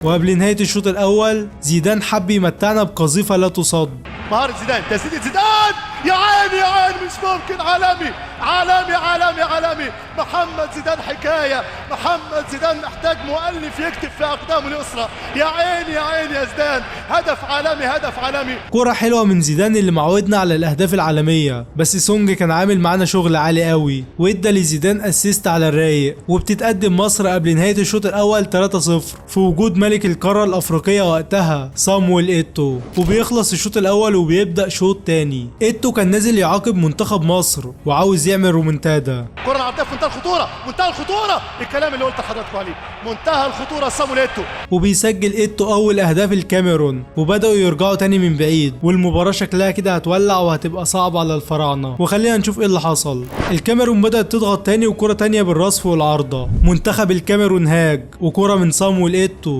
وقبل نهاية الشوط الأول زيدان حب يمتعنا بقذيفة لا تصد. مهارة زيدان، تسديدة زيدان، يا عيني يا عيني، مش ممكن، عالمي عالمي عالمي عالمي. محمد زيدان حكاية، محمد زيدان محتاج مؤلف يكتب في أقدامه اليسرى. يا عيني يا عيني يا زيدان، هدف عالمي هدف عالمي. كرة حلوة من زيدان اللي معودنا على الأهداف العالمية، بس سونج كان عامل معانا شغل عالي قوي وادى لزيدان اسيست على الرايق. وبتتقدم مصر قبل نهاية الشوط الأول 3-0 في وجود ملك القارة الأفريقية وقتها صامويل ايتو. وبيخلص الشوط الأول وبيبدأ شوط تاني. ايتو كان نازل يعاقب منتخب مصر وعاوز يعمل رومنتادا. كرة عرضية في منتهى الخطورة، منتهى الخطورة، الكلام اللي قلت لحضراتكم عليه، منتهى الخطورة صامويل ايتو. وبيسجل ايتو أول أهداف الكاميرون وبدأوا يرجعوا تاني من بعيد، والمباراة شكلها كده هتولع وهتبقى صعبة على الفراعنة. وخلينا نشوف ايه اللي حصل. الكاميرون بدأت تضغط تاني وكرة تانية بالرصف والعارضة. منتخب الكاميرون هاج وكرة من صامويل ايتو